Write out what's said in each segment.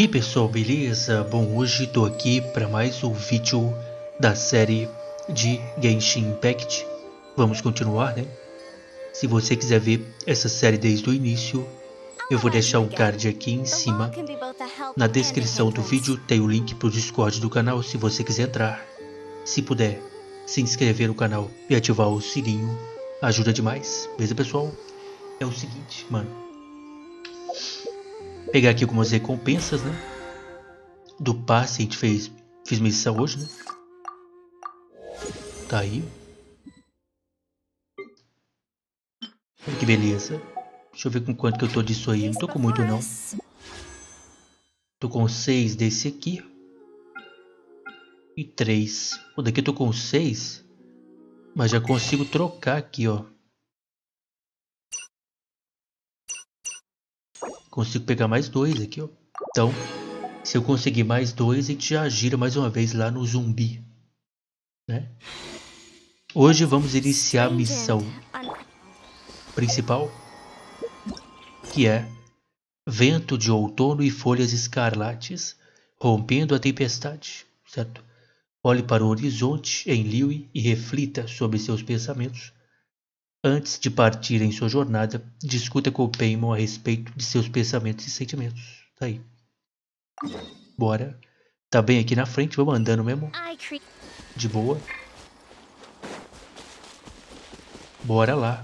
E aí pessoal, beleza? Bom, hoje tô aqui para mais um vídeo da série de Genshin Impact. Vamos continuar, né? Se você quiser ver essa série desde o início, eu vou deixar um card aqui em cima. Na descrição do vídeo tem o link pro Discord do canal se você quiser entrar. Se puder, se inscrever no canal e ativar o sininho, ajuda demais. Beleza, pessoal? É o seguinte, mano. Pegar aqui algumas recompensas, né? Do passe, a gente fez missão hoje, né? Tá aí. Olha que beleza. Deixa eu ver com quanto que eu tô disso aí. Não tô com muito não. Tô com 6 desse aqui. E 3. O daqui eu tô com 6. Mas já consigo trocar aqui, ó. Consigo pegar mais 2 aqui, ó. Então, se eu conseguir mais 2, a gente já gira mais uma vez lá no zumbi, né? Hoje vamos iniciar a missão principal, que é Vento de Outono e Folhas Escarlates, rompendo a tempestade, certo? Olhe para o horizonte em Liu e reflita sobre seus pensamentos. Antes de partir em sua jornada, discuta com o Paimon a respeito de seus pensamentos e sentimentos. Tá aí. Bora. Tá bem aqui na frente, vamos andando mesmo. De boa. Bora lá.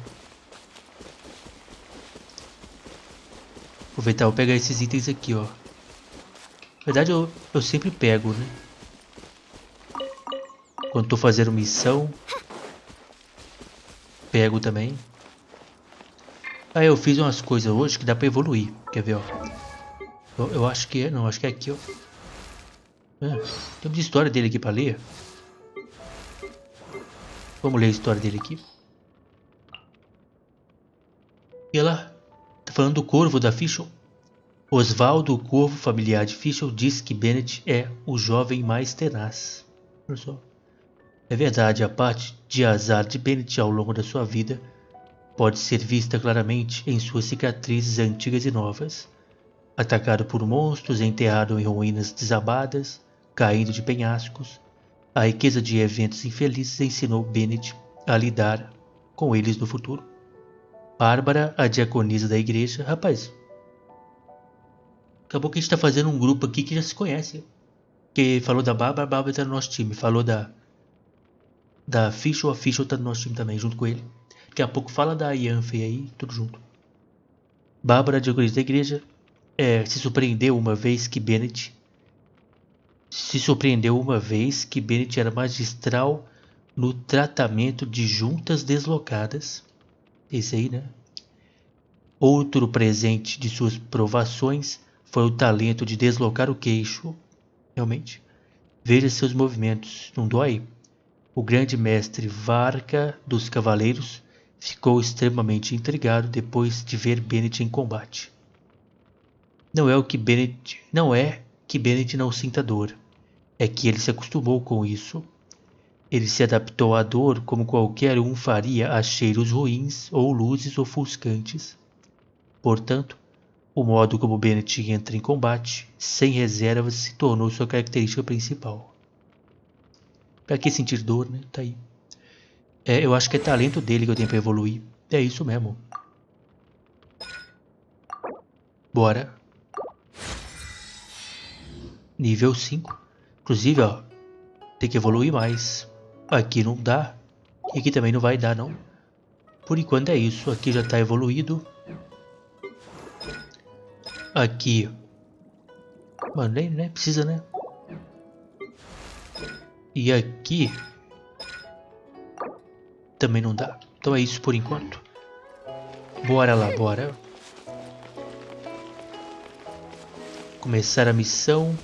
Aproveitar, vou pegar esses itens aqui, ó. Na verdade, eu sempre pego, né? Quando tô fazendo missão, pego também. Ah, eu fiz umas coisas hoje que dá pra evoluir. Quer ver, ó? Eu acho que é, não, acho que é aqui, ó. Tem uma história dele aqui pra ler. Vamos ler a história dele aqui. E lá, tá falando do corvo da Fischl. Osvaldo, o corvo familiar de Fischl, diz que Bennett é o jovem mais tenaz. Olha só. É verdade, a parte de azar de Bennett ao longo da sua vida pode ser vista claramente em suas cicatrizes antigas e novas. Atacado por monstros, enterrado em ruínas desabadas, caindo de penhascos, a riqueza de eventos infelizes ensinou Bennett a lidar com eles no futuro. Bárbara, a diaconisa da igreja. Rapaz, acabou que a gente tá fazendo um grupo aqui que já se conhece. Que falou da Bárbara, a Bárbara tá no nosso time. Falou da Fischl, a Fischl tá no nosso time também, junto com ele. Daqui a pouco fala da Yanfei aí, tudo junto. Bárbara, a diaconisa da igreja, se surpreendeu uma vez que Bennett era magistral no tratamento de juntas deslocadas. Esse aí, né? Outro presente de suas provações foi o talento de deslocar o queixo. Realmente. Veja seus movimentos, não dói? O grande mestre Varka dos Cavaleiros ficou extremamente intrigado depois de ver Bennett em combate. Não é que Bennett não sinta dor, é que ele se acostumou com isso. Ele se adaptou à dor como qualquer um faria a cheiros ruins ou luzes ofuscantes. Portanto, o modo como Bennett entra em combate, sem reservas, se tornou sua característica principal. Pra que sentir dor, né? Tá aí. Eu acho que é talento dele que eu tenho pra evoluir. É isso mesmo. Bora. Nível 5. Inclusive, ó, tem que evoluir mais. Aqui não dá. E aqui também não vai dar, não. Por enquanto é isso. Aqui já tá evoluído. Aqui. Mano, nem precisa, né? E aqui. Também não dá. Então é isso por enquanto. Bora lá, bora. Começar a missão.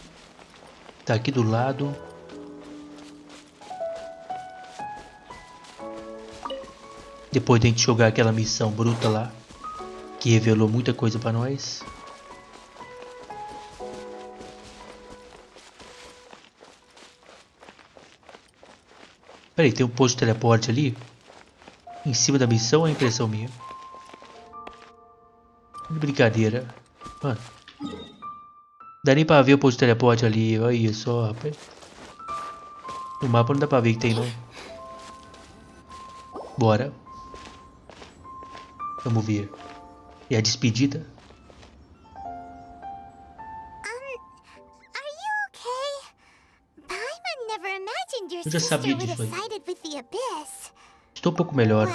Tá aqui do lado. Depois de a gente jogar aquela missão bruta lá, que revelou muita coisa pra nós. Peraí, tem um posto de teleporte ali? Em cima da missão, é a impressão minha. Brincadeira. Mano. Dá nem pra ver o posto de teleporte ali. Olha só, rapaz. No mapa não dá pra ver que tem, não. Bora. Vamos ver. E a despedida? Eu já sabia disso aí. Estou um pouco melhor.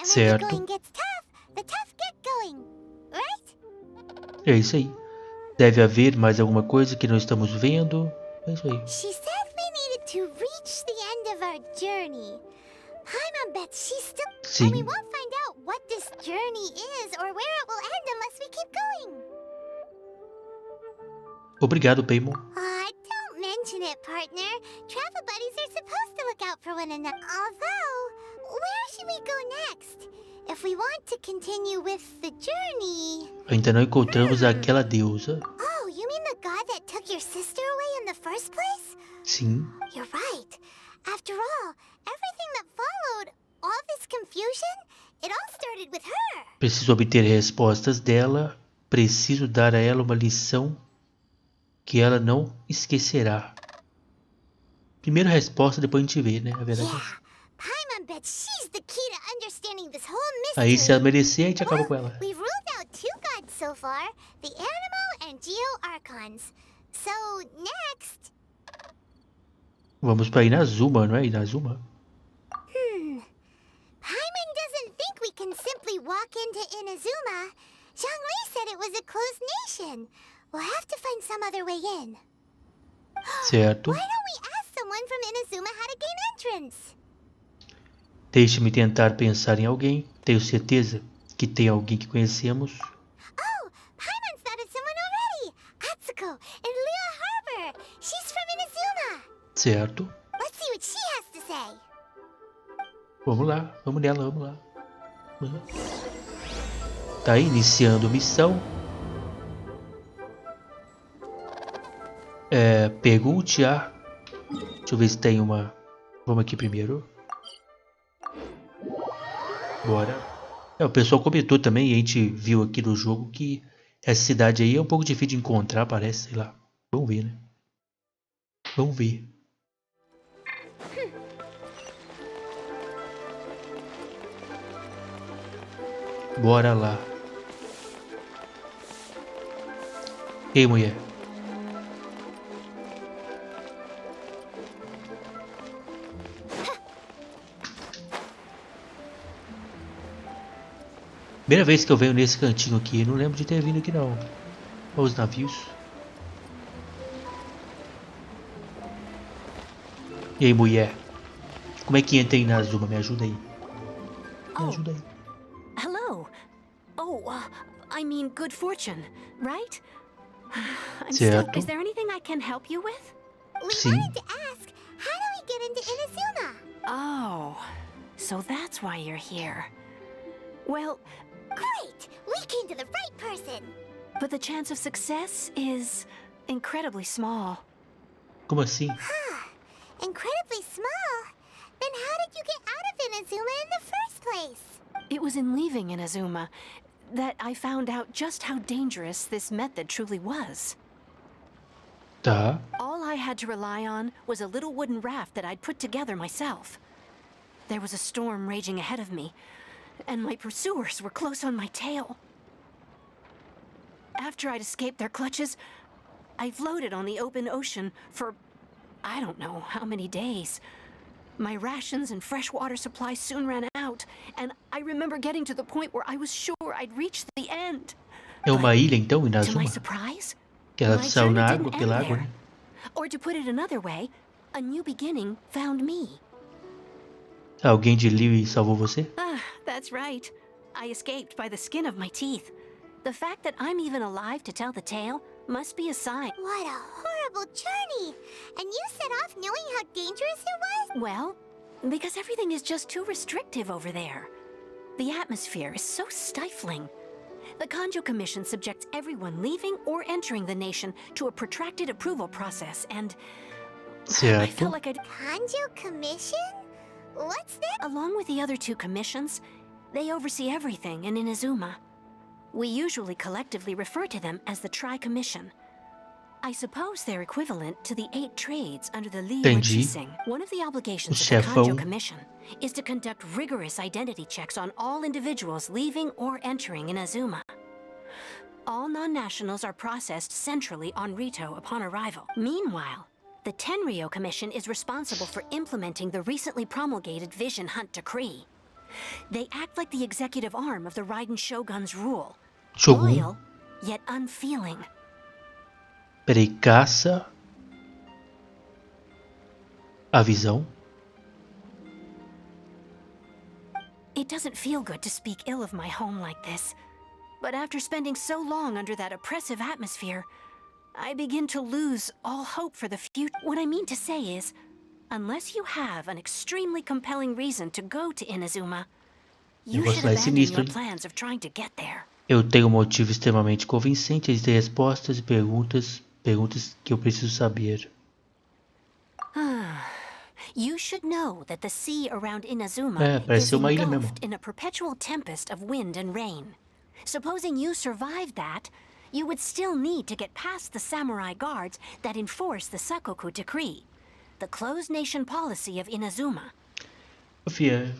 Certo. É isso aí. Deve haver mais alguma coisa que não estamos vendo. É isso aí. Sim. Obrigado, Paimon. Don't mention it, partner. Travel buddies are supposed to look out for one another. Although, where should we go next? If we want to continue with the journey... Ainda não encontramos aquela deusa. Oh, you mean the god that took your sister away in the first place? Sim. You're right. After all, everything that followed, all this confusion, it all started with her. Preciso obter respostas dela. Preciso dar a ela uma lição que ela não esquecerá. Primeiro a resposta, depois a gente vê, né? A verdade. Aí se ela merecer, a gente acaba com ela. Vamos para Inazuma, não é? Inazuma? Paimon doesn't think we can simply walk into Inazuma. Zhongli said it was a closed nation. We'll have to find some other way in. Certo. Why don't we ask someone from Inazuma how to gain entrance? Deixe-me tentar pensar em alguém. Tenho certeza que tem alguém que conhecemos. Oh, Paimon's thought of someone already. Atsuko in Lua Harbor. She's from Inazuma. Certo. Let's see what she has to say. Vamos lá, vamos nela, vamos lá. Tá aí, iniciando missão. Pergunte a... Deixa eu ver se tem uma... Vamos aqui primeiro. Bora. O pessoal comentou também, e a gente viu aqui no jogo que essa cidade aí é um pouco difícil de encontrar, parece, sei lá. Vamos ver, né? Vamos ver. Bora lá. Ei, mulher. Primeira vez que eu venho nesse cantinho aqui. Não lembro de ter vindo aqui não. Olha os navios. E aí, mulher? Como é que entra em Inazuma? Me ajuda aí. Me ajuda aí. Hello. I mean good fortune, right? I'm Certo. stuck. Is there anything I can help you with? We Sim. wanted to ask, how do we get into Inazuma? Oh, so that's why you're here. Well, Great! We came to the right person! but the chance of success is incredibly small. Como assim? Incredibly small? Then how did you get out of Inazuma in the first place? It was in leaving Inazuma that I found out just how dangerous this method truly was. Tá. All I had to rely on was a little wooden raft that I'd put together myself. There was a storm raging ahead of me, and my pursuers were close on my tail. After I'd escaped their clutches, I floated on the open ocean for I don't know how many days. My rations and fresh water supplies soon ran out, and I remember getting to the point where I was sure I'd reached the end. É uma ilha então, To my Inazuma? surprise, Que ela my saiu na journey água, didn't pela end água, there. né? Or to put it another way, a new beginning found me. Alguém de Liu salvou você? Ah, that's right. I escaped by the skin of my teeth. The fact that I'm even alive to tell the tale must be a sign. What a horrible journey! And you set off knowing how dangerous it was? Well, because everything is just too restrictive over there. The atmosphere is so stifling. The Kanjo Commission subjects everyone leaving or entering the nation to a protracted approval process, and I Certo. felt like I'd... Kanjo Commission? What's that? Along with the other two commissions, They oversee everything in Inazuma. We usually collectively refer to them as the Tri-Commission. I suppose they're equivalent to the 8 trades under the Liyue Entendi. Chising. One of the obligations O of the chefão. Kanjo Commission is to conduct rigorous identity checks on all individuals leaving or entering Inazuma. All non-nationals are processed centrally on Rito upon arrival. Meanwhile, the Tenryo Commission is responsible for implementing the recently promulgated Vision Hunt Decree. They act like the executive arm of the Raiden Shogun's rule. Shogun. Loyal, yet unfeeling. Peraí, caça. A visão. It doesn't feel good to speak ill of my home like this. But after spending so long under that oppressive atmosphere, I begin to lose all hope for the future. What I mean to say is, unless you have an extremely compelling reason to go to Inazuma, you should abandon your plans of trying to get there. Eu tenho um motivo extremamente convincente de ter respostas e perguntas que eu preciso saber. You should know that the sea around Inazuma parece is uma ilha mesmo. engulfed in a perpetual tempest of wind and rain. Supposing you survived that, you would still need to get past the samurai guards that enforce the Sakoku Decree, the closed nation policy of Inazuma. Fia,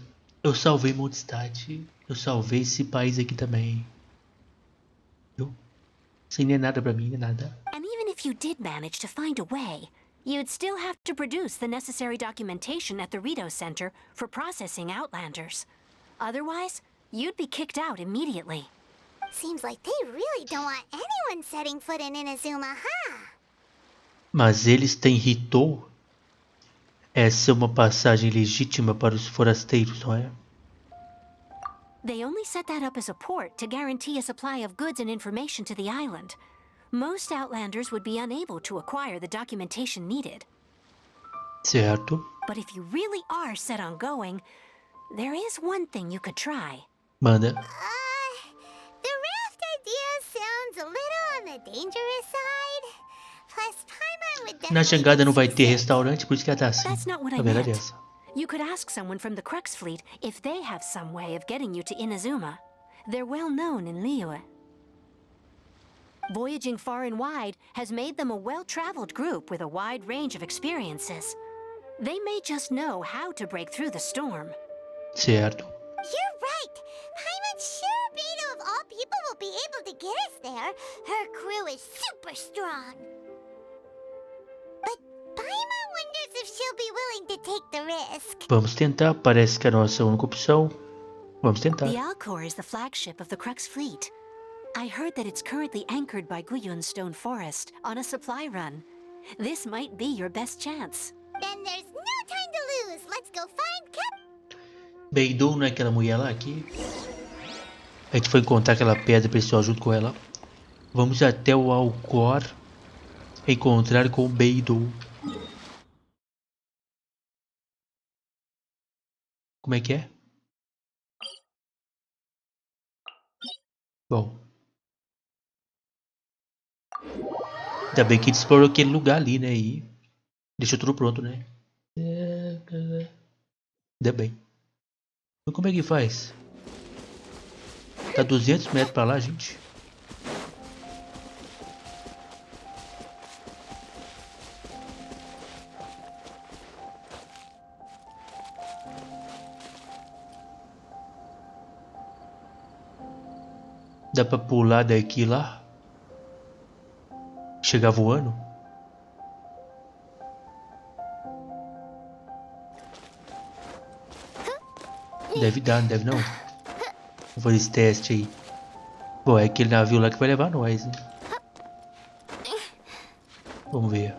eu salvei Mondstadt. Eu salvei esse país aqui também. Viu? Isso não é nada pra mim, não é nada. And even if you did manage to find a way, you'd still have to produce the necessary documentation at the Rito Center for processing Outlanders. Otherwise, you'd be kicked out immediately. Seems like they really don't want anyone setting foot in Inazuma, huh? Mas eles têm Ritou? Essa é uma passagem legítima para os forasteiros, não é? They only set that up as a port to guarantee a supply of goods and information to the island. Most Outlanders would be unable to acquire the documentation needed. Certo. But if you really are set on going, there is one thing you could try. Manda. The raft idea sounds a little on the dangerous side. Plus, Paimon would definitely... Na chegada não vai ter restaurante, por isso que ela tá assim. That's not what I A verdade é meant. essa. You could ask someone from the Crux fleet if they have some way of getting you to Inazuma. They're well known in Liyue. Voyaging far and wide has made them a well-traveled group with a wide range of experiences. They may just know how to break through the storm. Certo. You're right. Paimon's sure Beto of all people will be able to get us there. Her crew is super strong. But Paimon wonders if she'll be willing to take the risk. Vamos tentar, parece que é a nossa única opção. Vamos tentar. The Alcor is the flagship of the Crux fleet. I heard that it's currently anchored by Guyun Stone Forest on a supply run. This might be your best chance. Then there's no time to lose. Let's go find Cap. Beidou não é aquela mulher lá aqui? A gente foi encontrar aquela pedra preciosa junto com ela. Vamos até o Alcor encontrar com o Beidou. Como é que é? Bom. Ainda bem que a gente explorou aquele lugar ali, né? E deixou tudo pronto, né? Ainda bem. Mas como é que faz? Tá 200 metros pra lá, gente. Dá pra pular daqui lá? Chegar voando? Deve dar, não deve não? Vou fazer esse teste aí. Bom, é aquele navio lá que vai levar nós, né? Vamos ver.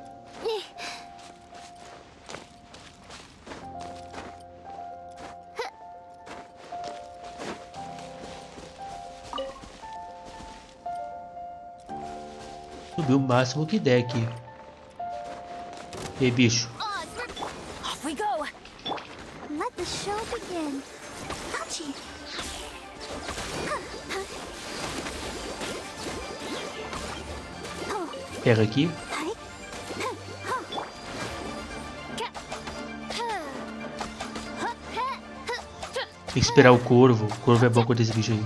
Subiu o máximo que der aqui. E aí, bicho? Off we go! Let the show begin. Ouchie. Pega aqui. Tem que esperar o corvo. O corvo é bom com esse bicho aí.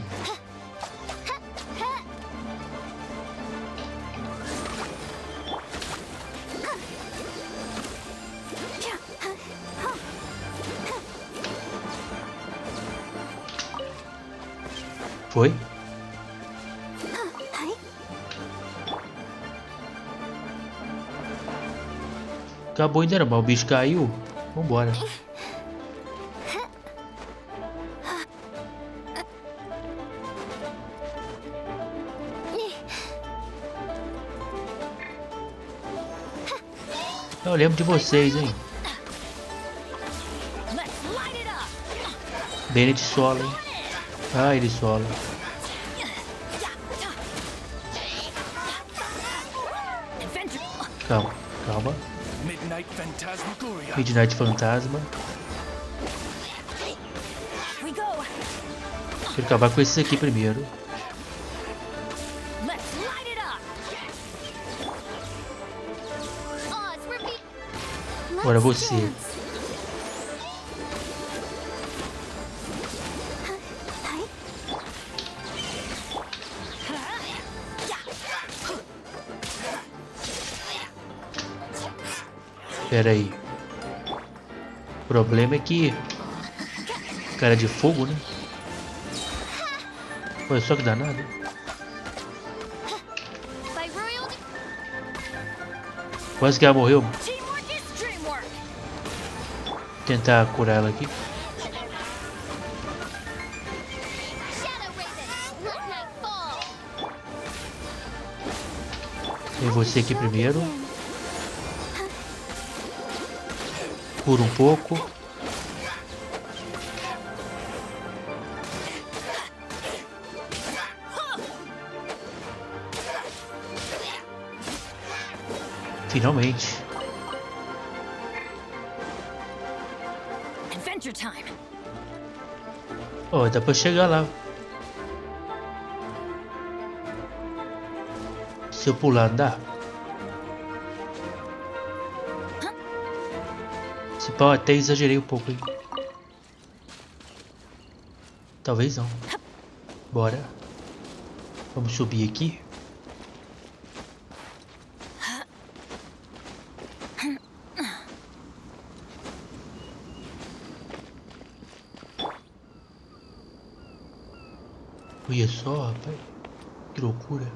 Foi? Acabou ainda não, mas o bicho caiu. Vambora. Eu lembro de vocês, hein? Bennett sola, hein? Ah, ele sola. Calma, calma. Midnight Fantasma. Quero acabar com esses aqui primeiro. Agora você. Pera aí. O problema é que... cara de fogo, né? Olha só que danado. Quase que ela morreu. Tentar curar ela aqui. Tem você aqui primeiro. Cura um pouco. Finalmente. Oh, dá pra chegar lá. Se eu pular, dá. Se pau, até exagerei um pouco, hein? Talvez não. Bora. Vamos subir aqui. Olha só, rapaz. Que loucura.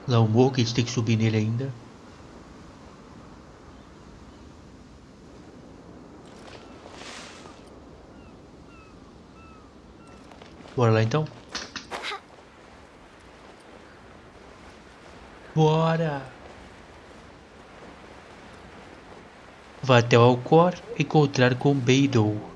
Lá o morro que a gente tem que subir nele ainda. Bora lá então. Bora. Vá até o Alcor encontrar com Beidou.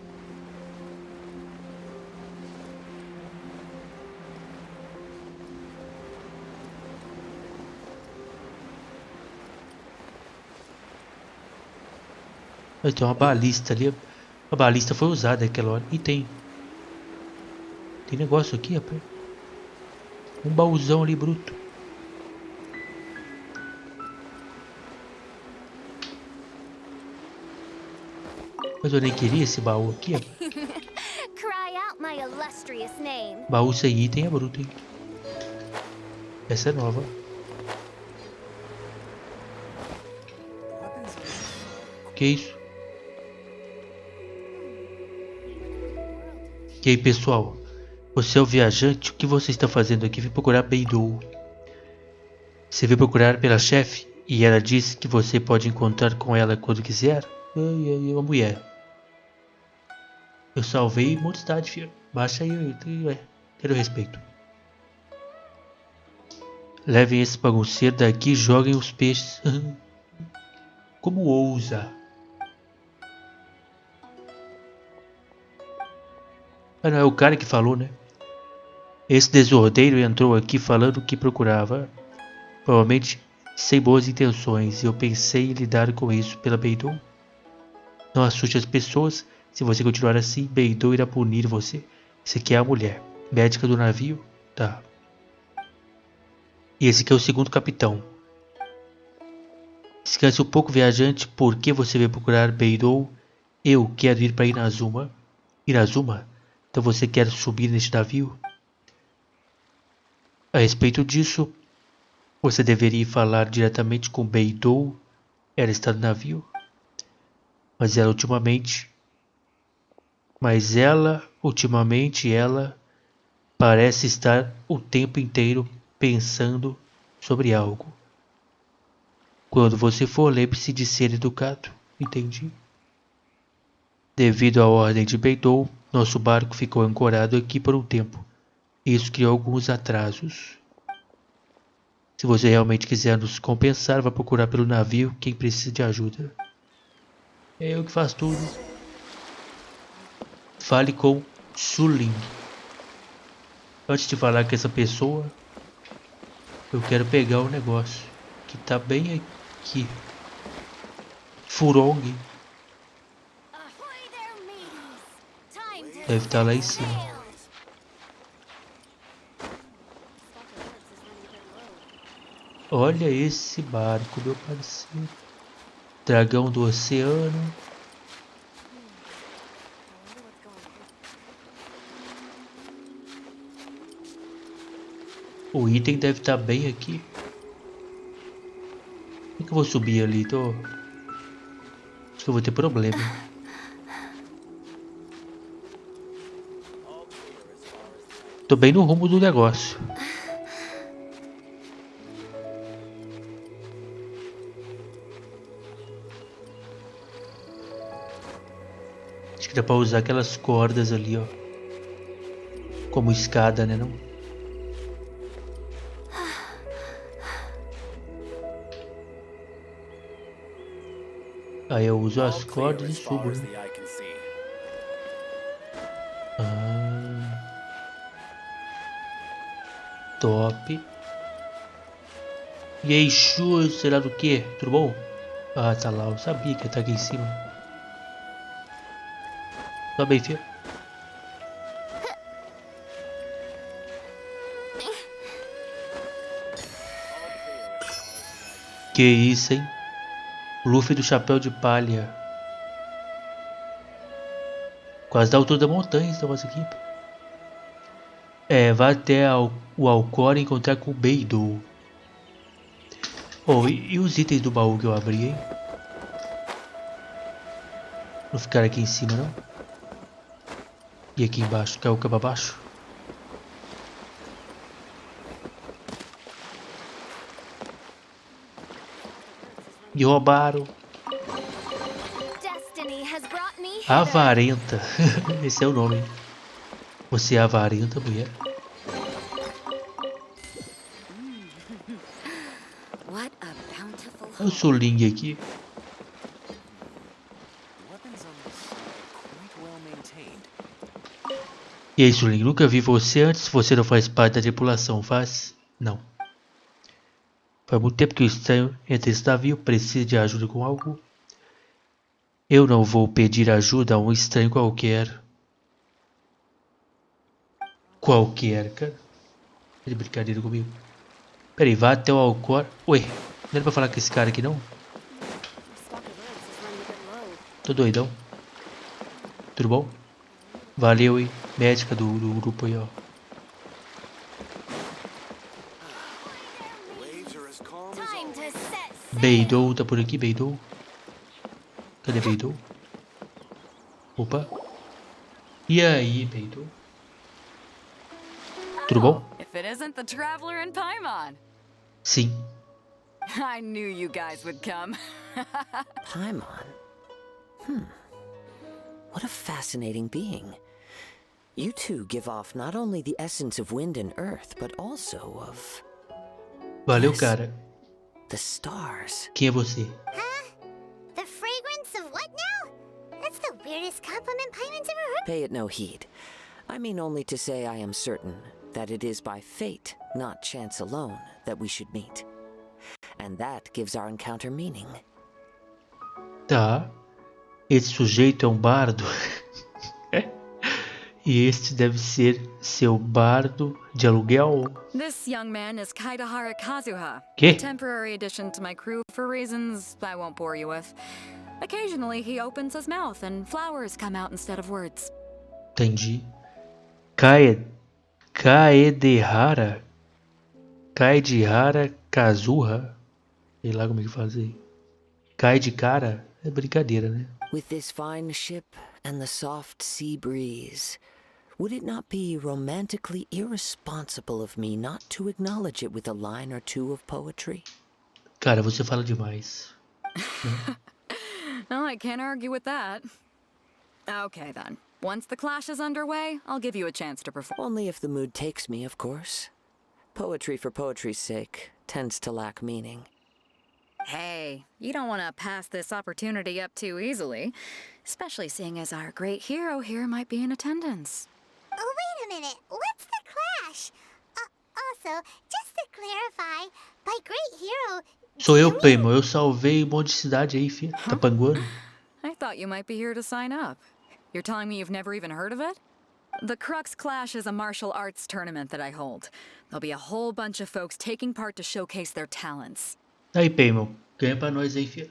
Vai ter uma balista ali. A balista foi usada naquela hora. E tem negócio aqui, rapaz. Um baúzão ali bruto. Mas eu nem queria esse baú aqui, rapaz. Baú sem item é bruto, hein? Essa é nova. Que isso? E aí, pessoal? Você é o viajante? O que você está fazendo aqui? Vim procurar Beidou. Você veio procurar pela chefe? E ela disse que você pode encontrar com ela quando quiser? Ai, uma mulher. Eu salvei Mondstadt, filho. Baixa aí, quero respeito. Levem esse bagunceiro daqui e joguem os peixes. Como ousa? Ah, não é o cara que falou, né? Esse desordeiro entrou aqui falando que procurava. Provavelmente sem boas intenções. E eu pensei em lidar com isso pela Beidou. Não assuste as pessoas. Se você continuar assim, Beidou irá punir você. Esse aqui é a mulher. Médica do navio. Tá. E esse aqui é o segundo capitão. Descanse um pouco, viajante. Por que você veio procurar Beidou? Eu quero ir para Inazuma. Inazuma? Então você quer subir neste navio? A respeito disso, você deveria falar diretamente com Beidou. Ela está no navio. Mas ela ultimamente, ela parece estar o tempo inteiro pensando sobre algo. Quando você for, lembre-se de ser educado. Entendi. Devido à ordem de Beidou, nosso barco ficou ancorado aqui por um tempo. Isso criou alguns atrasos. Se você realmente quiser nos compensar, vá procurar pelo navio quem precisa de ajuda. É eu que faço tudo. Fale com Suling. Antes de falar com essa pessoa, eu quero pegar um negócio que tá bem aqui. Furong. Deve estar lá em cima. Olha esse barco, meu parceiro. Dragão do oceano. O item deve estar bem aqui. Como é que eu vou subir ali? Acho que eu vou ter problema. Tô bem no rumo do negócio. Acho que dá pra usar aquelas cordas ali, ó. Como escada, né, não? Aí eu uso as cordas e subo, né? Top. E aí, Chu, será do que? Tudo bom? Ah, tá lá. Eu sabia que ia estar aqui em cima. Tá bem, filho. Que isso, hein? Luffy do chapéu de palha. Quase da altura da montanha esse negócio aqui. Vá até o Alcor e encontrar com o Beidou. Oh, e os itens do baú que eu abri, hein? Não ficar aqui em cima, não? E aqui embaixo? Caiu pra baixo? Me roubaram. Avarenta. Esse é o nome. Você é avarenta, mulher? Olha o Suling aqui. E aí, Suling, nunca vi você antes. Você não faz parte da tripulação, faz? Não. Faz muito tempo que o estranho entra nesse navio. Precisa de ajuda com algo? Eu não vou pedir ajuda a um estranho qualquer. Qualquer, cara. Tá de brincadeira comigo. Peraí, vá até o Alcor. Ué, não era pra falar com esse cara aqui, não? Tô doidão. Tudo bom? Valeu, hein? Médica do grupo aí, ó. Beidou, tá por aqui, Beidou? Cadê Beidou? Opa. E aí, Beidou? Tudo bom? If it isn't the traveler in Paimon. Sim. I knew you guys would come. Paimon? What a fascinating being. You two give off not only the essence of wind and earth, but also of... Valeu, Yes. cara. the stars. Quem é você? Huh? The fragrance of what now? That's the weirdest compliment Paimon's ever heard. Pay it no heed. I mean only to say I am certain that it is by fate, not chance alone, that we should meet. And that gives our encounter meaning. Tá. Esse sujeito é um bardo. E este deve ser seu bardo de aluguel. This young man is Kaidahara Kazuha, Quê? a temporary addition to my crew for reasons I won't bore you with. Occasionally he opens his mouth and flowers come out instead of words. Entendi. Kaedihara Kazuha. Sei lá como é que faz aí. Cai de cara é brincadeira, né? With this fine ship and the soft sea breeze, would it not be romantically irresponsible of me not to acknowledge it with a line or two of poetry? Cara, você fala demais. Oh, I can't argue with that. Okay then. Once the clash is underway, I'll give you a chance to perform. Only if the mood takes me, of course. Poetry for poetry's sake tends to lack meaning. Hey, you don't want to pass this opportunity up too easily, especially seeing as our great hero here might be in attendance. Oh, wait a minute. What's the clash? Also, just to clarify, by great hero... Sou eu, Primo. Eu salvei um monte de cidade aí, filha. Tá panguando? I thought you might be here to sign up. You're telling me you've never even heard of it? The Crux Clash is a martial arts tournament that I hold. There'll be a whole bunch of folks taking part to showcase their talents. Aí, Primo. Ganha pra nós aí, filha.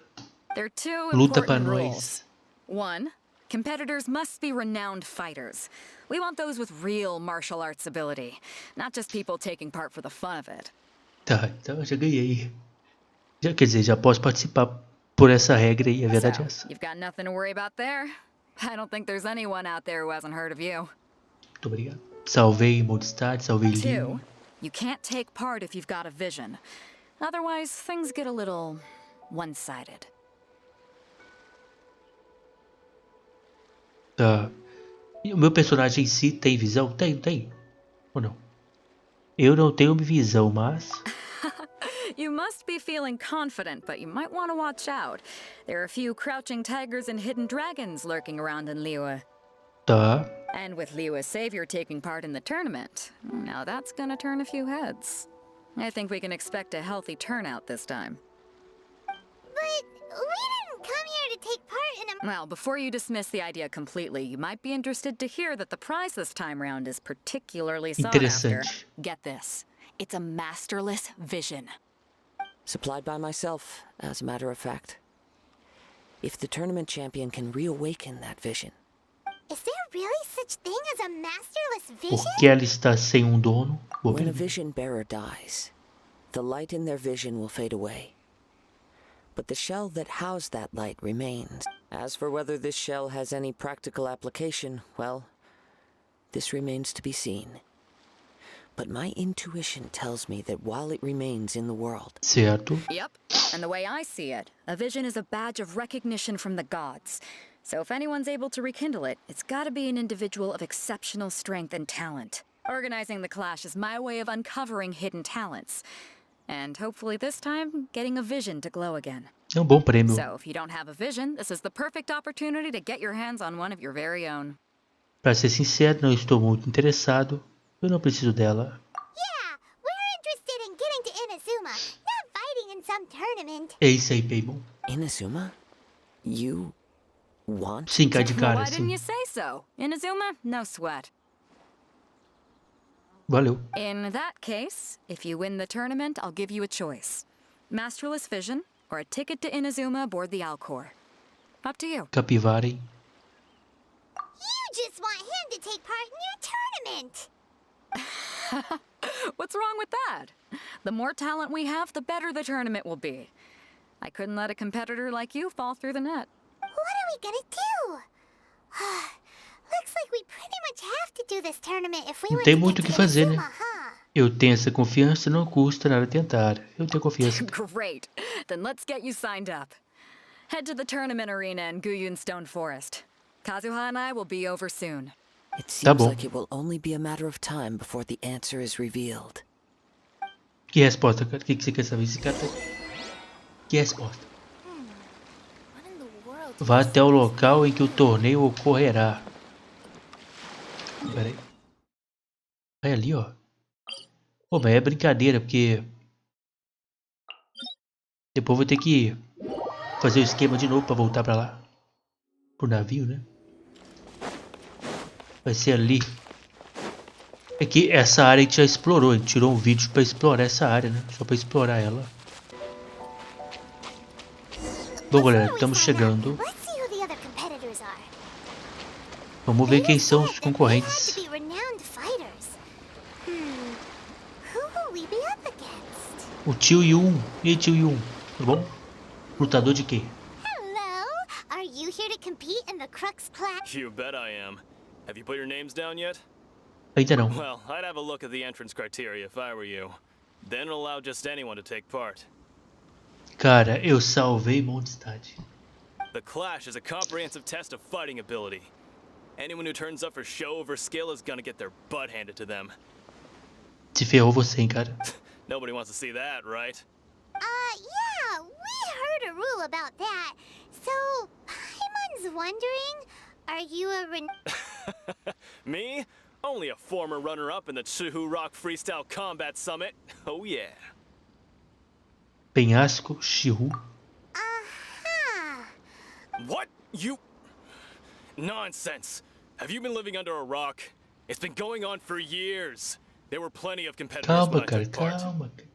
There are two Luta pra important nós. rules. One, competitors must be renowned fighters. We want those with real martial arts ability, not just people taking part for the fun of it. Tá, então eu já ganhei. Já, quer dizer, já posso participar por essa regra aí, a verdade é essa. So, you've got nothing to worry about there. I don't think there's anyone out there who hasn't heard of you. Muito obrigado. Salvei Modestad, salvei Two, Lino. you can't take part if you've got a vision. Otherwise, things get a little one-sided. Tá. E o meu personagem em si tem visão? Tem, tem. Ou não? Eu não tenho visão, mas... You must be feeling confident, but you might want to watch out. There are a few crouching tigers and hidden dragons lurking around in Liyue. Tá. And with Liyue's savior taking part in the tournament, now that's gonna turn a few heads. I think we can expect a healthy turnout this time. But we didn't come here to take part in a... Well, before you dismiss the idea completely, you might be interested to hear that the prize this time round is particularly sought after. Interessante. Get this. It's a masterless vision. Supplied by myself, as a matter of fact. If the tournament champion can reawaken that vision. Is there really such thing as a masterless vision? Porque ela está sem um dono. Vou When a ver. vision bearer dies, the light in their vision will fade away. But the shell that housed that light remains. As for whether this shell has any practical application, well, this remains to be seen. But my intuition tells me that while it remains in the world, Certo. Yep. And the way I see it, a vision is a badge of recognition from the gods. So if anyone's able to rekindle it, it's gotta be an individual of exceptional strength and talent. Organizing the clash is my way of uncovering hidden talents. And hopefully this time, getting a vision to glow again. É um bom prêmio. So if you don't have a vision, this is the perfect opportunity to get your hands on one of your very own. Pra ser sincero, não estou muito interessado. Eu não preciso dela. Yeah, we're interested in getting to Inazuma, not fighting in some tournament. É isso aí, Paimon. Inazuma? You want? Sim, cai de cara, Why didn't sim. you say so? Inazuma, no sweat. Valeu. In that case, if you win the tournament, I'll give you a choice. Masterless Vision, or a ticket to Inazuma aboard the Alcor. Up to you. Capivara, hein? You just want him to take part in your tournament. What's wrong with that? The more talent we have, the better the tournament will be. I couldn't let a competitor like you fall through the net. What are we gonna do? Looks like we pretty much have to do this tournament if we Não want tem to muito o get que to fazer, né? Inazuma, huh? Eu tenho essa confiança, não custa nada tentar. Eu tenho confiança. Great. Then let's get you signed up. Head to the tournament arena in Guyun Stone Forest. Kazuha and I will be over soon. It seems bom. like it will only be a matter of time before the answer is revealed. Que resposta, cara? O que você quer saber? Esse cara tá... Que resposta? What in the world? Vá até o local em que o torneio ocorrerá. Pera aí. Vai ali, ó. Pô, mas é brincadeira, porque... Depois vou ter que fazer o esquema de novo pra voltar pra lá. Pro navio, né? Vai ser ali. É que essa área a gente já explorou. A gente tirou um vídeo pra explorar essa área, né? Só pra explorar ela. Bom, galera, estamos chegando. Let's see who the other competitors are. Vamos ver quem são os concorrentes. They had to be renowned fighters. Who will we be up against? O tio Yun. E aí, tio Yun? Tudo bom? Lutador de quê? Hello. Are you here to compete in the Crux class? You bet I am. Have you put your names down yet? Ainda não. Well, I'd have a look at the entrance criteria if I were you. Then allow just anyone to take part. Cara, eu salvei Mondstadt. The Clash is a comprehensive test of fighting ability. Anyone who turns up for show over skill is gonna get their butt handed to them. Se ferrou você, hein, cara. Nobody wants to see that, right? Yeah, we heard a rule about that. So, Paimon's wondering, are you a Me? Only a former runner-up in the Chihu Rock Freestyle Combat Summit. Oh yeah. Penhasco, Shihu. What? You... Nonsense. Have you been living under a rock? It's been going on for years. There were plenty of competitors Calma, when I cara, took part.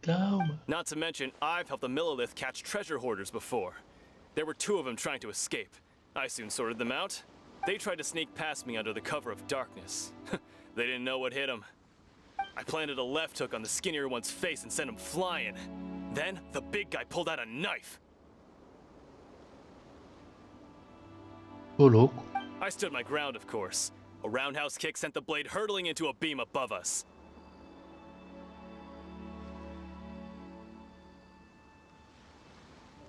calma. Not to mention, I've helped the Millilith catch treasure hoarders before. There were 2 of them trying to escape. I soon sorted them out. They tried to sneak past me under the cover of darkness. They didn't know what hit them. I planted a left hook on the skinnier one's face and sent him flying. Then, the big guy pulled out a knife. Ô, louco. I stood my ground, of course. A roundhouse kick sent the blade hurtling into a beam above us.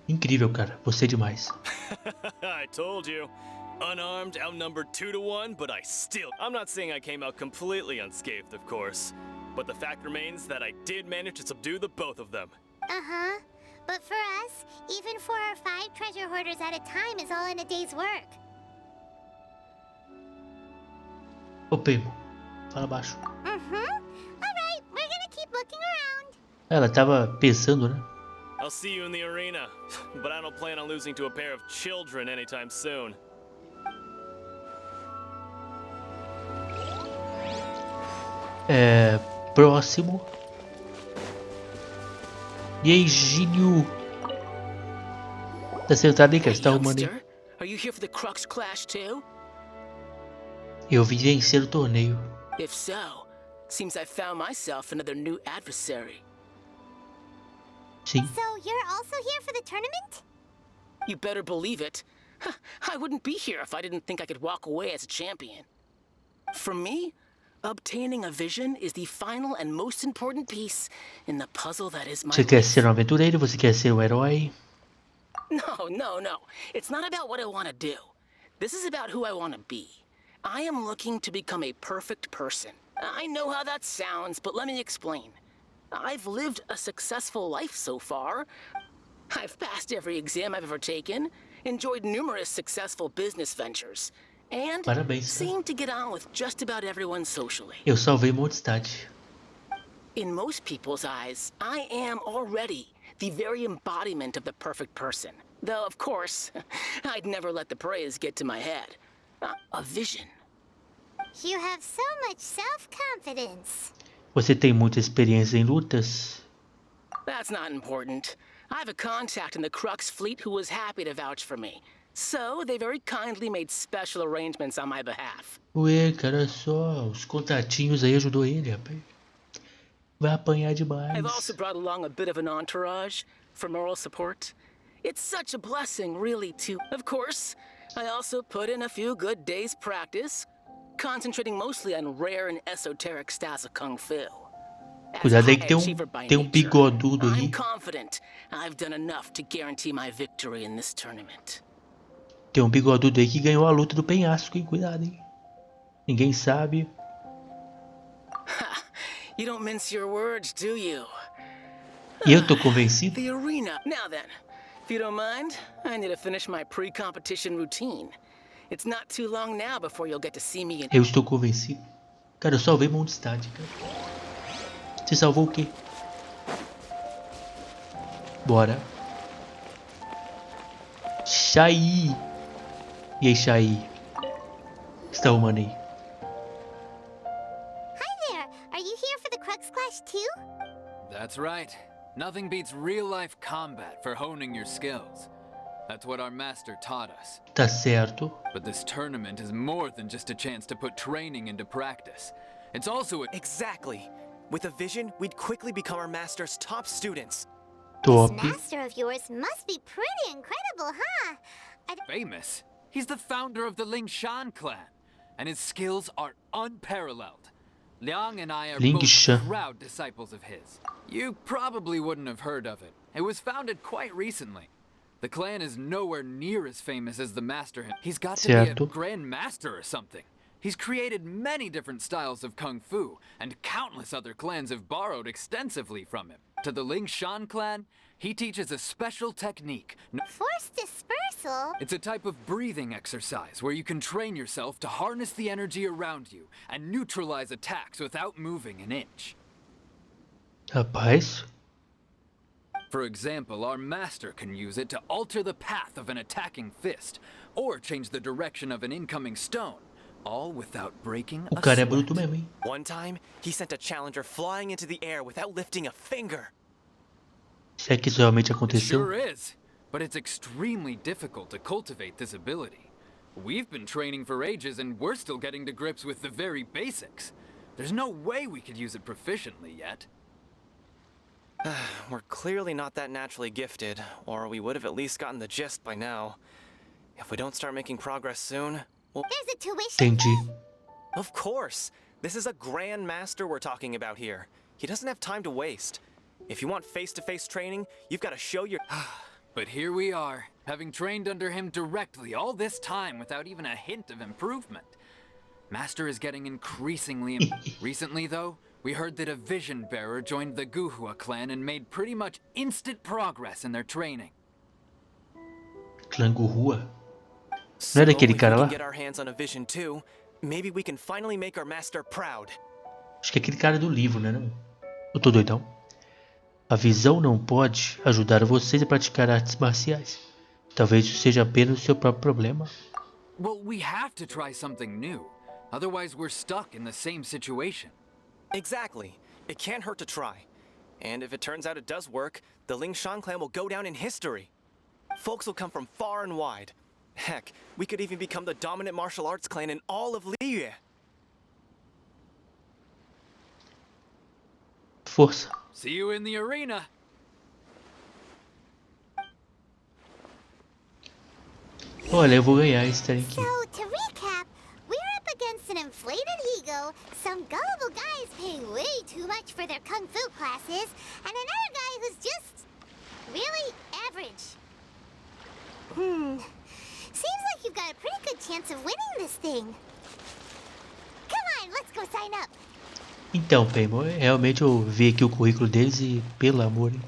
Incrível, cara. Você é demais. I told you. Unarmed, outnumbered 2 to 1, but I still... I'm not saying I came out completely unscathed, of course. But the fact remains that I did manage to subdue the both of them. Uh-huh. But for us, even 4 or 5 treasure hoarders at a time is all in a day's work. Ô, Primo. Fala baixo. Alright, we're gonna keep looking around. Ela tava pensando, né? I'll see you in the arena, but I don't plan on losing to a pair of children anytime soon. Próximo. E aí, Ginyu? Tá sentado aí, cara? Você tá arrumando aí? Youngster, are you here for the Crux Clash too? Eu vim vencer o torneio. If so, seems I found myself another new adversary. Sim. So you're also here for the tournament? You better believe it. I wouldn't be here if I didn't think I could walk away as a champion. For me, obtaining a vision is the final and most important piece in the puzzle that is my Você quer life. ser um aventureiro? Você quer ser um herói? No. It's not about what I want to do. This is about who I want to be. I am looking to become a perfect person. I know how that sounds, but let me explain. I've lived a successful life so far. I've passed every exam I've ever taken, enjoyed numerous successful business ventures, and Parabéns, cara. seem to get on with just about everyone socially. Eu salvei Mondstadt. In most people's eyes, I am already the very embodiment of the perfect person. Though, of course, I'd never let the praise get to my head. A vision. You have so much self-confidence. Você tem muita experiência em lutas? That's not important. I have a contact in the Crux fleet who was happy to vouch for me. So, they very kindly made special arrangements on my behalf. Ué, cara, só os contatinhos aí ajudou ele, rapaz. Vai apanhar demais. I've also brought along a bit of an entourage for moral support. It's such a blessing, really, to... Of course, I also put in a few good days' practice, concentrating mostly on rare and esoteric styles of Kung Fu. Cuidado aí que tem um bigodudo I'm aí. confident I've done enough to guarantee my victory in this tournament. Tem um bigodudo aí que ganhou a luta do penhasco, hein? Cuidado, hein? Ninguém sabe. You don't mince your words, do you? E eu tô convencido. The arena. Now then, if you don't mind, I need to finish my pre-competition routine. It's not too long now before you'll get to see me in... Eu estou convencido. Cara, eu salvei Mondstadt, cara. Você salvou o quê? Bora. Shai. E aí, Shai? O que você tá arrumando aí? Are you here for the Crux Clash too? That's right. Nothing beats real-life combat for honing your skills. That's what our master taught us. Tá certo. But this tournament is more than just a chance to put training into practice. It's also a... Exactly. With a vision, we'd quickly become our master's top students. Top. This master of yours must be pretty incredible, huh? Famous? He's the founder of the Lingshan clan, and his skills are unparalleled. Liang and I are Lingshan. both proud disciples of his. You probably wouldn't have heard of it. It was founded quite recently. The clan is nowhere near as famous as the master. He's got to be Certo. a grand master or something. He's created many different styles of kung fu, and countless other clans have borrowed extensively from him. To the Lingshan clan, he teaches a special technique. Force dispersal? It's a type of breathing exercise where you can train yourself to harness the energy around you and neutralize attacks without moving an inch. Rapaz. For example, our master can use it to alter the path of an attacking fist, or change the direction of an incoming stone, all without breaking O a cara é sweat. bruto mesmo, hein? One time, he sent a challenger flying into the air without lifting a finger. Será que isso realmente It aconteceu? sure is, but it's extremely difficult to cultivate this ability. We've been training for ages and we're still getting to grips with the very basics. There's no way we could use it proficiently yet. We're clearly not that naturally gifted, or we would have at least gotten the gist by now. If we don't start making progress soon, well, There's a tuition Entendi. fee? of course. This is a grand master we're talking about here. He doesn't have time to waste. If you want face-to-face training, you've got to show your... But here we are, having trained under him directly all this time without even a hint of improvement. Master is getting increasingly... Recently, though, we heard that a vision bearer joined the Guhua clan and made pretty much instant progress in their training. Clã Rua. So, Não é daquele if cara we lá? can get our hands on a vision too, maybe we can finally make our master proud. Acho que é aquele cara do livro, né? Não? Eu tô doidão. A visão não pode ajudar vocês a praticar artes marciais. Talvez isso seja apenas o seu próprio problema. Well, we have to try something new. Otherwise, we're stuck in the same situation. Exactly. It can't hurt to try. And if it turns out it does work, the Lingshan clan will go down in history. Folks will come from far and wide. Heck, we could even become the dominant martial arts clan in all of Liyue. Força. See you in the arena. Olha, eu vou ganhar esse trem aqui. So, to recap, we're up against an inflated ego, some gullible guys paying way too much for their kung fu classes, and another guy who's just really average. Seems like you've got a pretty good chance of winning this thing. Come on, let's go sign up. Então, Paymo, realmente eu vi aqui o currículo deles e, pelo amor, hein?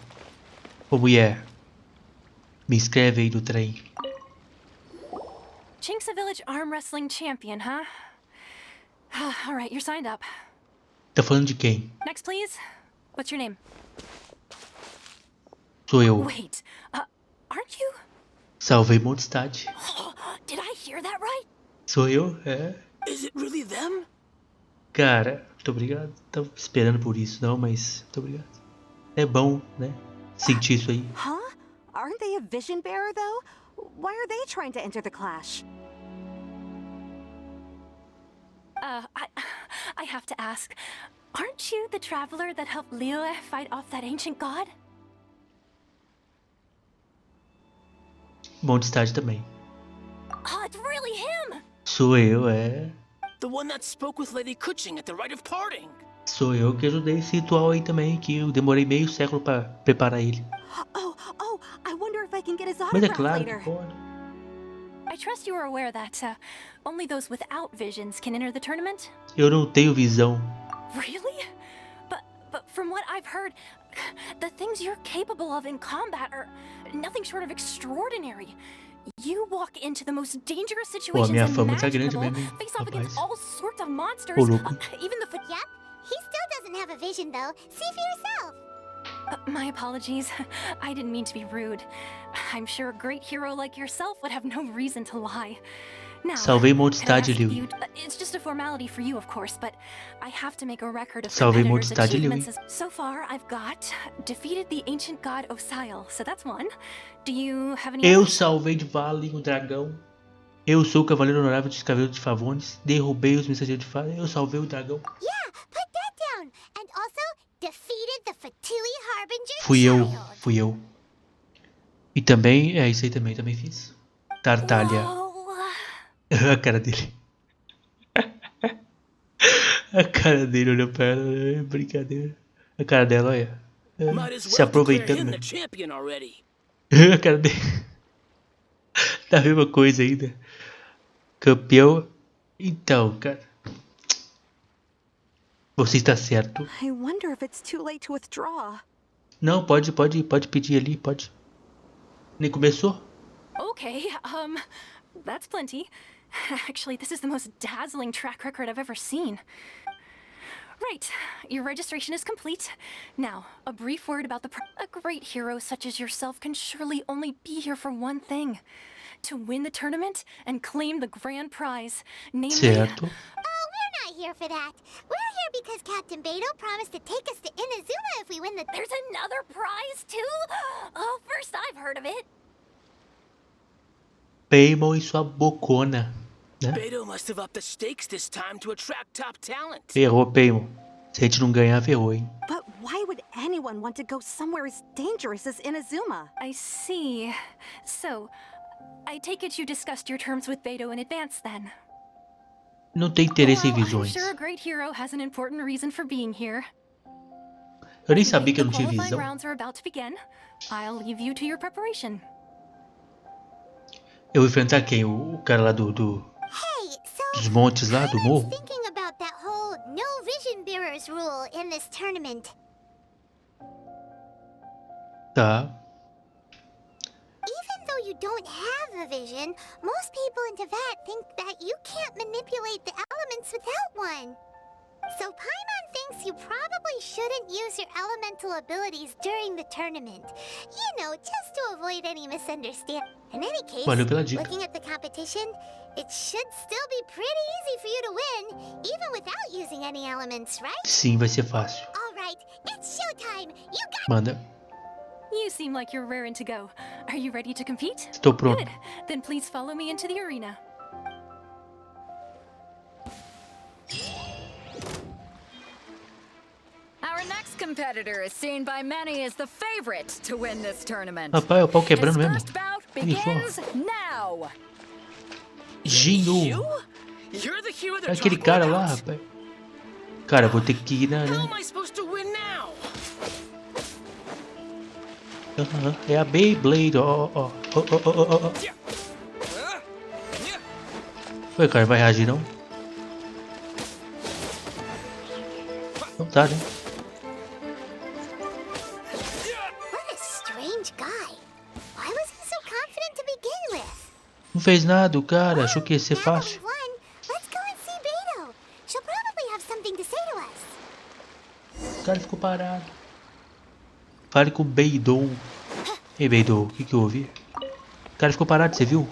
Ô mulher, me inscreve aí no trem. Chink's Village arm wrestling champion, huh? All right, you're signed up. Tá falando de quem? Next, please. What's your name? Sou eu. Wait, aren't you? Salvei Mondstadt. Did I hear that right? Sou eu? É. Is it really them? Cara, muito obrigado. Tava esperando por isso, não, mas muito obrigado. É bom, né? Sentir isso aí. Huh? Aren't they a vision bearer, though? Why are they trying to enter the clash? I have to ask, aren't you the traveler that helped Liyue fight off that ancient god? Mondstadt também. Oh, it's really him! Sou eu, é. The one that spoke with Lady Kuching at the rite of parting. Sou eu que ajudei esse ritual aí também, que eu demorei meio século pra preparar ele. Oh, I wonder if I can get his Mas é autograph claro que later. pode. I trust you are aware that only those without visions can enter the tournament? Eu não tenho visão. Really? But from what I've heard, the things you're capable of in combat are nothing short of extraordinary. You walk into the most dangerous situations minha fama tá grande imaginable, mesmo, hein, face off rapaz. against all sorts of monsters, Ô, louco. even the Yep, he still doesn't have a vision though. See for yourself. My apologies. I didn't mean to be rude. I'm sure a great hero like yourself would have no reason to lie. Now, Salvei um monte de can I estádio, ask Liu. you- It's just a formality for you, of course, but I have to make a record of Salvei um monte de competitors' estádio, Liu. achievements. So far, I've got defeated the ancient god Osial, so that's one. Do you have any Eu others? salvei de Valin o dragão. Eu sou o cavaleiro honorável dos cabelos de Favones. Derrubei os mensageiros de Fala. Eu salvei o dragão. Yeah, put that down. And also defeated the Fatui Harbinger Fui eu. child. Fui eu. E também, isso aí também fiz. Tartalha. Whoa. A cara dele. A cara dele olhou pra ela. Brincadeira. A cara dela, olha. Might as Se well declare aproveitando. him Né? the champion already. A cara dele. Tá a mesma coisa ainda. Campeão. Então, cara. Você está certo. I wonder if it's too late to withdraw. Não, pode pedir ali, pode. Nem começou? Okay, that's plenty. Actually, this is the most dazzling track record I've ever seen. Right, your registration is complete. Now, a brief word about a great hero such as yourself can surely only be here for one thing. To win the tournament and claim the grand prize, namely... Certo. Oh, we're not here for that. We're here because Captain Beto promised to take us to Inazuma if we win the... There's another prize, too? Oh, first I've heard of it. Paimon e sua bocona. Né? Beto must have upped the stakes this time to attract top talent. Ferrou, Paimon. Se a gente não ganhar, ferrou, hein? But why would anyone want to go somewhere as dangerous as Inazuma? I see. So, I take it you discussed your terms with Beto in advance, then? Não tem interesse em Well, I'm visões. sure a great hero has an important reason for being here. Eu nem sabia que eu The não tinha qualifying visão. rounds are about to begin. I'll leave you to your preparation. Eu vou enfrentar quem? O cara lá dos Hey, so... montes lá, do I was morro? thinking about that whole no vision bearers rule in this tournament. Tá. Even though you don't have a vision, most people in Teyvat think that you can't manipulate the elements without one. So Paimon thinks you probably shouldn't use your elemental abilities during the tournament. You know, just to avoid any misunderstanding. In any case, Valeu pela dica. looking at the competition, it should still be pretty easy for you to win, even without using any elements, right? Sim, vai ser fácil. All right, it's showtime. You got Manda. You seem like you're raring to go. Are you ready to compete? Estou pronto. Good. Then please follow me into the arena. Our next competitor is seen by many as the favorite to win this tournament. Rapaz, o pau His quebrando mesmo. first bout Olha só. begins now. Ginho. You're the hero É they're aquele talking cara lá, about. rapaz. Cara, eu vou ter que ir na... How am I supposed to win now? Aham, é a Beyblade, ó. Ué, cara, vai reagir não? Não tá, né? What a strange guy. Why was he so confident to begin with? Não fez nada, o cara. Achou que ia ser Now that fácil. we've won, let's go and see Beto. She'll probably have something to say to us. O cara ficou parado. Fale com o Beidou. Ei, Beidou, o que houve? O cara ficou parado, você viu?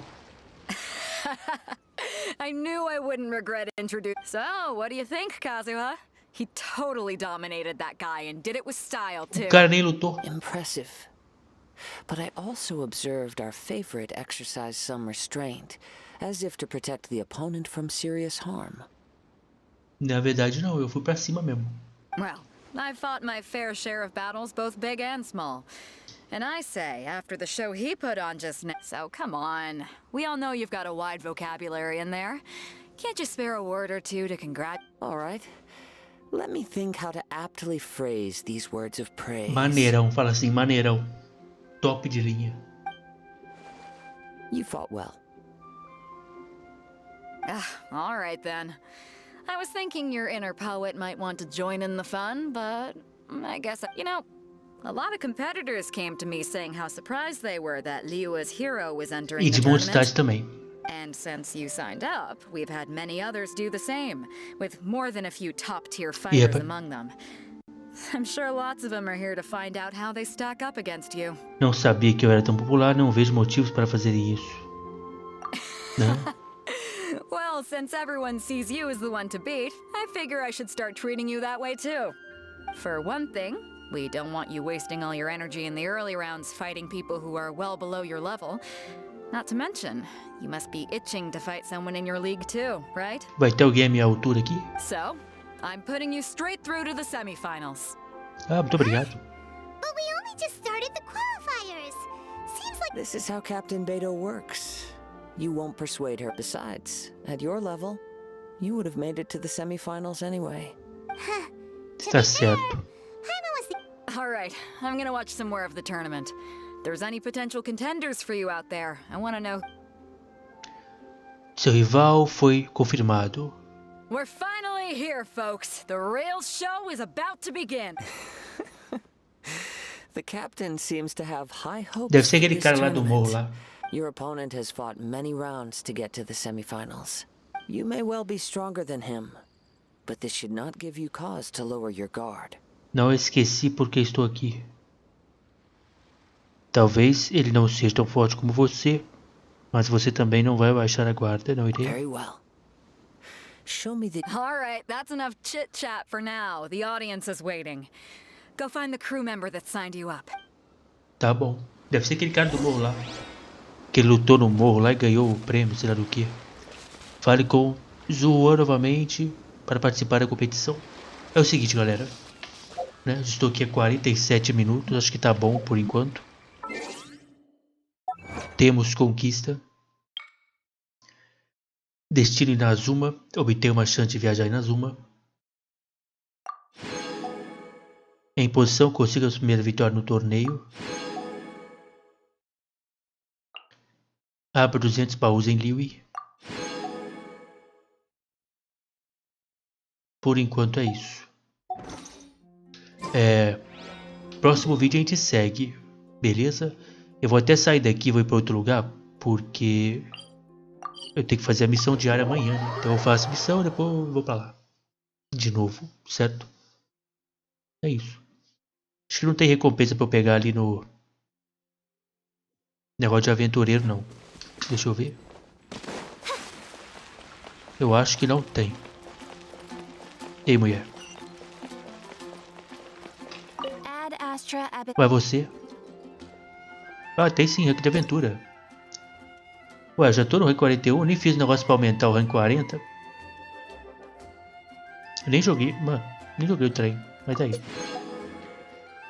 I knew I wouldn't regret introducing. So, what do you think, Kazuha? He totally dominated that guy and did it with style, too. O cara nem lutou. Impressive. But I also observed our favorite exercise some restraint, as if to protect the opponent from serious harm. Na verdade, não. Eu fui pra cima mesmo. Well, I've fought my fair share of battles, both big and small. And I say, after the show he put on just now. So, come on. We all know you've got a wide vocabulary in there. Can't you spare a word or two to congratulate? All right. Let me think how to aptly phrase these words of praise. Maneirão, fala assim, maneirão. Top de linha. You fought well. All right then. I was thinking your inner poet might want to join in the fun, but I guess, you know, a lot of competitors came to me saying how surprised they were that Liua's hero was entering E the de monte de tournament. estádio também. And since you signed up, we've had many others do the same, with more than a few top-tier fighters among them. I'm sure lots of them are here to find out how they stack up against you. Não sabia que eu era tão popular, não vejo motivos para fazer isso. Né? Well, since everyone sees you as the one to beat, I figure I should start treating you that way too. For one thing, we don't want you wasting all your energy in the early rounds fighting people who are well below your level. Not to mention, you must be itching to fight someone in your league too, right? Vai ter alguém à minha altura aqui? So, I'm putting you straight through to the semifinals. Ah, muito obrigado. But we only just started the qualifiers. Seems like This is how Captain Beto works. You won't persuade her. Besides, at your level, you would have made it to the semifinals anyway. Está certo. Hannah was the All right, I'm gonna watch some more of the tournament. If there's any potential contenders for you out there, I want to know. Seu rival foi confirmado. We're finally here, folks. The real show is about to begin. The captain seems to have high hopes. Deve ser for aquele this cara lá do morro tournament. lá. Your opponent has fought many rounds to get to the semifinals. You may well be stronger than him, but this should not give you cause to lower your guard. Não esqueci porque estou aqui. Talvez ele não seja tão forte como você, mas você também não vai baixar a guarda, não irei? Very well. Show me the... All right, that's enough chit-chat for now. The audience is waiting. Go find the crew member that signed you up. Tá bom. Deve ser aquele cara do morro lá. Que ele lutou no morro lá e ganhou o prêmio, sei lá do que. Fale com Zuan novamente para participar da competição. É o seguinte, galera. Né? Estou aqui há 47 minutos. Acho que tá bom por enquanto. Temos conquista. Destino Inazuma. Obter uma chance de viajar em Inazuma. Em posição, consiga a sua primeira vitória no torneio. Abra 200 baús em Liwi. Por enquanto é isso. Próximo vídeo a gente segue. Beleza? Eu vou até sair daqui e vou ir para outro lugar. Porque eu tenho que fazer a missão diária amanhã, né? Então eu faço a missão e depois eu vou para lá. De novo, certo? É isso. Acho que não tem recompensa para eu pegar ali no negócio de aventureiro, não. Deixa eu ver. Eu acho que não tem. Ei, mulher. Ad Astra Vai você? Ah, tem sim, rank de aventura. Ué, já tô no rank 41, nem fiz negócio pra aumentar o rank 40. Eu nem joguei, mano, nem joguei o trem, mas tá aí.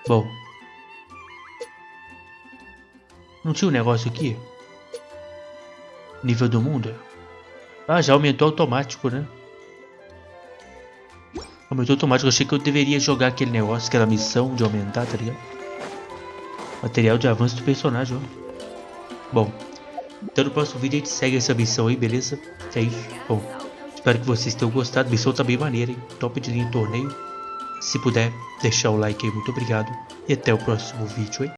Bom. Não tinha um negócio aqui? Nível do mundo? Ah, já aumentou automático, né? Aumentou automático, eu achei que eu deveria jogar aquele negócio, aquela missão de aumentar, tá ligado? Material de avanço do personagem, ó. Bom, então no próximo vídeo a gente segue essa missão aí, beleza? É isso. Bom, espero que vocês tenham gostado. A missão tá bem maneira, hein? Top de linha torneio. Se puder, deixar o like aí, muito obrigado. E até o próximo vídeo, hein?